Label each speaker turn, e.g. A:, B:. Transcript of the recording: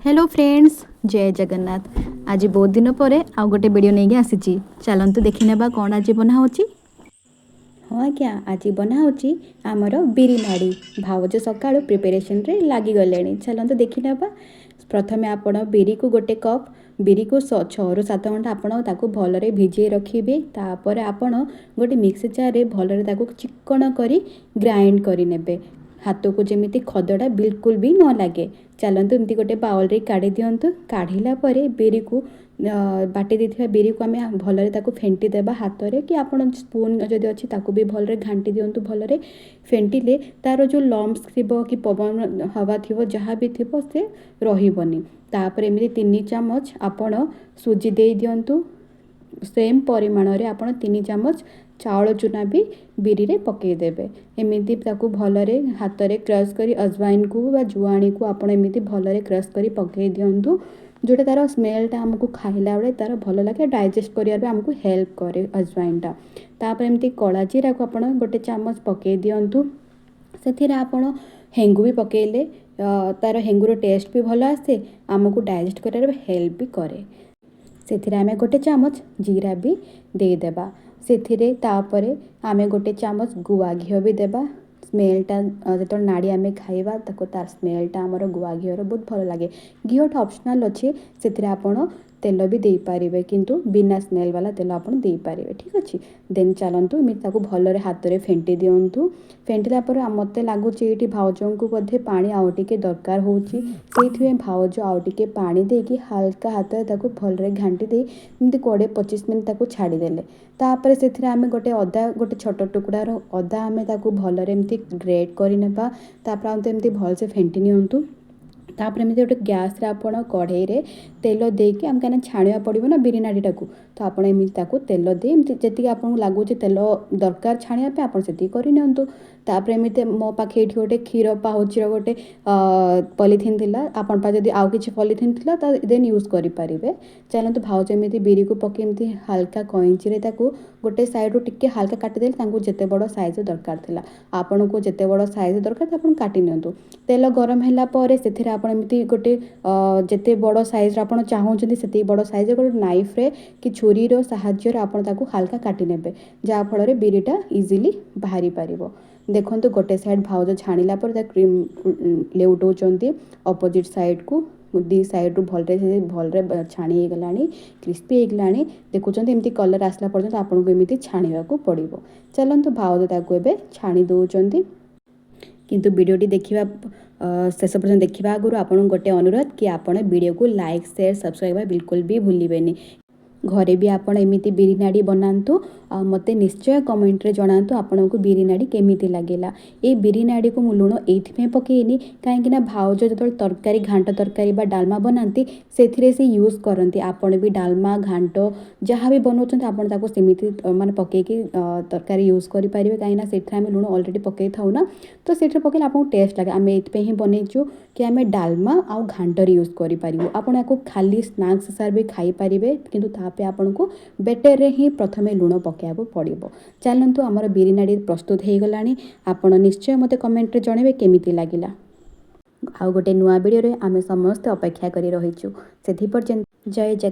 A: Hello friends, जय जगन्नाथ। आज बहुत दिन पर आउ गोटे वीडियो नहीं आसी। चलतु देखी नेबा कौन आज बना होची। हाँ आज्ञा, आज बना होची आमर बिरी नाड़ी। भावज सका प्रिपेरेसन रे लगी गले। चलतु देखी नेबा। प्रथमे आपण बिरी को गोटे कप बिरी को 6 ରୁ 7 घंटा आपण ताकू भलरे भिजे रखिबे। तापर आपण गोटे मिक्सी जार रे भलरे ताकू चिक्कण करी ग्राइंड करी नेबे। हाथ को जमी खदड़ा बिल्कुल भी न लगे। चलतु एमती गोटे बाउल रे काढ़ी दिंतु। काढ़ीला परे बिरी को बाटी देथिबा बिरी को आम भलरे ताकू फेंटी देबा हाथ रे कि आपण स्पून जदि अछि ताकू भी भलरे घांटी दिंतु। भलरे फेंटिले तार जो लम्स थिबो कि पवन हवा थिबो जहाँ भी थिबो से रहिबनी। तापर एमती 3 चामच आपण सुजी दे दिंतु। सेम परिमाण रे आपण 3 चामच चाउल चूना भी बिरी रे पकई देबे। एमिति ताकू भलरे हाथ रे क्रश करी अजवाइन को बा जुआणी को आपण एमिति भलरे क्रश करी पकई दिंतु। जोटा तार स्मेलटा आमको खाइला बेले तार भल लगे, डाइजेस्ट करिया आमको हेल्प करे अजवाइनटा। तापर एमिति कला जीरा को आपण गोटे चामच पकई दिंतु। से आपण हेंगु भी पकेले तार हेंगुर टेस्ट भी भल आसे, आमको डाइजेस्ट करिया हेल्प भी करे। से आमे गोटे चामच जीरा भी देदेबा। से तापरे आमे गोटे चामच गुआ घी भी देबा। स्मेलटा जो नाड़ी आमे खाइबा ताको तार स्मेलटा आमर गुआ घीर बहुत भल लगे। घीटा ऑप्शनल अच्छे, से आपण तेल भी दे पारिबे किंतु बिना स्मेल वाला तेल आपण दे पारिबे। ठीक अच्छे। देन चलतु एमती भलरे हाथ रे फेंटी दिंतु। फेंटिला पर मत लगुच ये भाउजों को बोधे पानी आउ टिके दरकार होची। से भाउज आउ टिके पानी देकी हल्का हाथ ताको भलरे घांटी दे एमती 20-25 मिनट ताको छाड़ी देले। तापर से आमे गोटे अदा गोटे छोट टुकड़ार अदा आमे ताको भलरे एमती ग्रेट करि नेबा। तापर आम एमती भलसे फेंटी नियंतु। तापर एमती गोटे गैस रे आपण कढ़ई रे तेल देके आम कने छाणिया पड़िबो ना बिरी नाड़ीटाकू। तो आपण एमती ताकू तेल दे एमती जेतिक आपन लागुचे तेल दरकार छाणिया पे आपण सेति करि नियंतु। तापर एमती मो पाखे एठी गोटे क्षीर पाउचर गोटे पॉलिथिन थिला। आपण पा जदि आउ किछि पॉलिथिन थिला त देन यूज करि परिबे। चलंतु भाउज एमती बिरी को पके एमती हल्का कइंची रे ताकू गोटे साइड रो टिके हल्का काटि देले। तांकू जेते बड़ साइज दरकार थिला, आपण को जेते बड़ साइज दरकार त आपण काटि नियंतु। तेल गरम हैला परे सेथिरे आपण एमती गोटे जेते बड़ साइज आपण चाहउछन्ती सेते बड़ साइज गोटे नाइफ रे कि छुरी रो सहाय्य रे आपण ताकू हल्का काटि नेबे, जा फल रे बिरीटा इजीली बाहरी पारिबो। देखंतु गोटे साइड भाउज छाणिला पर ता क्रीम लेउटौचंती अपोजिट साइड को दी साइड रु भलरे छाणी हे गलानी, क्रिस्पी हे गलानी। देखुचंती एमती कलर आसला पर्यंत आपन को एमती छाणीबा को पड़िबो। चलंतु भाउज ताकू एबे छाणी दउचंती। किंतु वीडियोटी देखिबा शेष पर्यंत देखिबा आगुरु आपन गोटे अनुरोध कि आपन वीडियो को लाइक शेयर सब्सक्राइब बिल्कुल भी भूलिबेनी। घरे भी आपण एमिति बिरी नाड़ी बनातु आ मते निश्चय कमेंट रे जणातु आपन को बिरी नाड़ी केमिति लागेला। ए बिरी नाड़ी को मु लुण एथि पकेइनी काहेकि ना भाउज जतल तरकारी घांट तरकारी बा डालमा बनाती सेथिरे से यूज करंती। आपण भी डालमा घांट जहाँ भी बनौछंती आपण ताको सेमिति माने पकेकी तरकारी यूज करि परिबे। काहे ना सेथि हम लुण ऑलरेडी पकेइ थाउ ना, तो सेथि पकेले आपन टेस्ट लागे। आमे एथि पे ही बनेइछु कि आमे डालमा आ घांट रे यूज करि परिबो। आपण याको खाली स्नैक्स हिसाब भी खाई परिबे, किंतु तापे आपन को बेटर रे ही प्रथमे लुण पकेयाबो पड़िबो। चलंतु हमर बिरी नाड़ी प्रस्तुत हे गलानी। आपण निश्चय मते कमेंट रे जणेबे केमिति लागिला। आउ गोटे नुआ वीडियो रे आमे समस्त अपेक्षा करि रहिछु। सेथि पर्यंत जय जगन्नाथ।